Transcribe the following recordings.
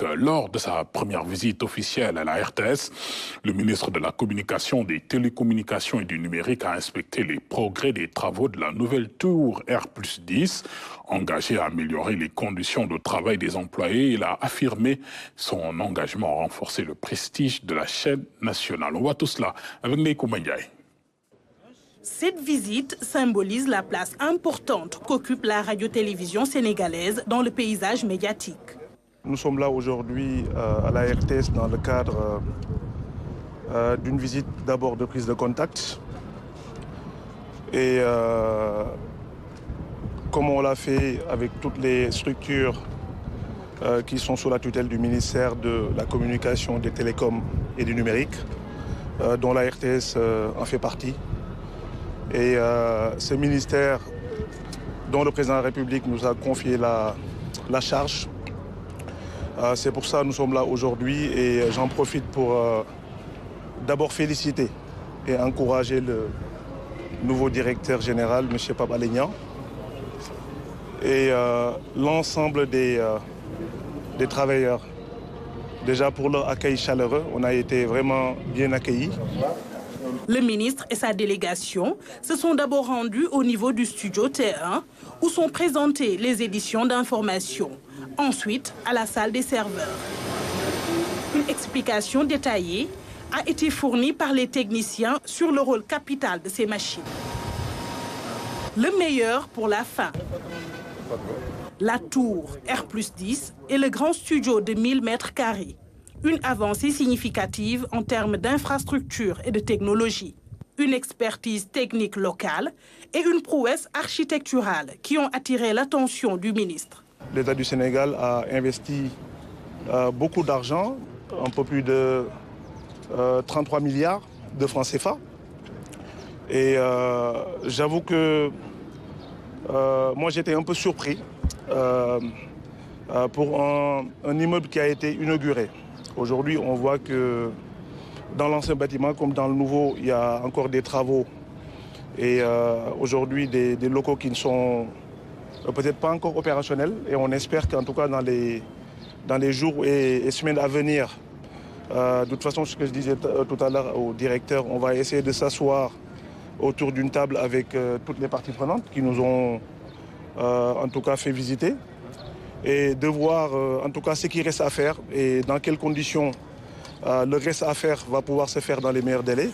Lors de sa première visite officielle à la RTS, le ministre de la Communication, des Télécommunications et du Numérique a inspecté les progrès des travaux de la nouvelle tour R+10, engagée à améliorer les conditions de travail des employés. Il a affirmé son engagement à renforcer le prestige de la chaîne nationale. On voit tout cela avec Neiko Mandiaye. Cette visite symbolise la place importante qu'occupe la radio-télévision sénégalaise dans le paysage médiatique. Nous sommes là aujourd'hui à la RTS dans le cadre d'une visite d'abord de prise de contact. Et comme on l'a fait avec toutes les structures qui sont sous la tutelle du ministère de la Communication, des Télécoms et du Numérique, dont la RTS en fait partie. Et ce ministère dont le président de la République nous a confié la charge. C'est pour ça que nous sommes là aujourd'hui et j'en profite pour d'abord féliciter et encourager le nouveau directeur général, M. Pape Alé Niang, et l'ensemble des travailleurs. Déjà pour leur accueil chaleureux, on a été vraiment bien accueillis. Le ministre et sa délégation se sont d'abord rendus au niveau du studio T1 où sont présentées les éditions d'information. Ensuite, à la salle des serveurs. Une explication détaillée a été fournie par les techniciens sur le rôle capital de ces machines. Le meilleur pour la fin. La tour R+10 est le grand studio de 1000 mètres carrés. Une avancée significative en termes d'infrastructure et de technologie. Une expertise technique locale et une prouesse architecturale qui ont attiré l'attention du ministre. L'État du Sénégal a investi beaucoup d'argent, un peu plus de 33 milliards de francs CFA. Et j'avoue que moi j'étais un peu surpris pour un immeuble qui a été inauguré. Aujourd'hui, on voit que dans l'ancien bâtiment comme dans le nouveau, il y a encore des travaux. Et aujourd'hui, des locaux qui ne sont peut-être pas encore opérationnels. Et on espère qu'en tout cas, dans les jours et semaines à venir, de toute façon, ce que je disais tout à l'heure au directeur, on va essayer de s'asseoir autour d'une table avec toutes les parties prenantes qui nous ont en tout cas fait visiter. Et de voir en tout cas ce qui reste à faire et dans quelles conditions le reste à faire va pouvoir se faire dans les meilleurs délais.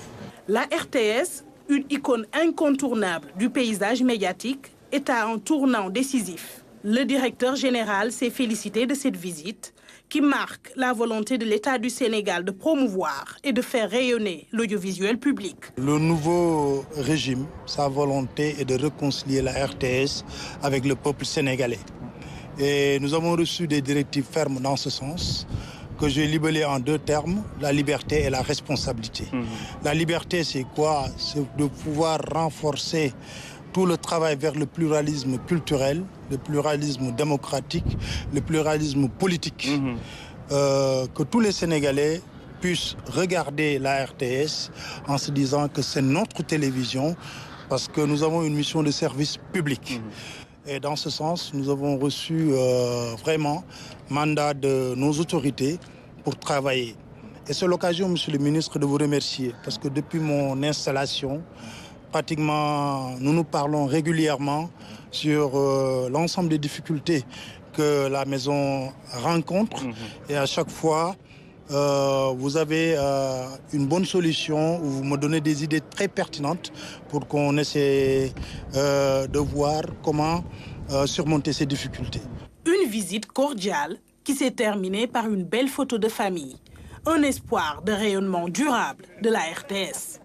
La RTS, une icône incontournable du paysage médiatique, est à un tournant décisif. Le directeur général s'est félicité de cette visite qui marque la volonté de l'État du Sénégal de promouvoir et de faire rayonner l'audiovisuel public. Le nouveau régime, sa volonté est de réconcilier la RTS avec le peuple sénégalais. Et nous avons reçu des directives fermes dans ce sens, que je vais libeller en deux termes, la liberté et la responsabilité. La liberté, c'est quoi? C'est de pouvoir renforcer tout le travail vers le pluralisme culturel, le pluralisme démocratique, le pluralisme politique. Que tous les Sénégalais puissent regarder la RTS en se disant que c'est notre télévision, parce que nous avons une mission de service public. Et dans ce sens, nous avons reçu vraiment mandat de nos autorités pour travailler. Et c'est l'occasion, Monsieur le ministre, de vous remercier, parce que depuis mon installation, pratiquement, nous nous parlons régulièrement sur l'ensemble des difficultés que la maison rencontre. Et à chaque fois, vous avez une bonne solution, où vous me donnez des idées très pertinentes pour qu'on essaie de voir comment surmonter ces difficultés. Une visite cordiale qui s'est terminée par une belle photo de famille. Un espoir de rayonnement durable de la RTS.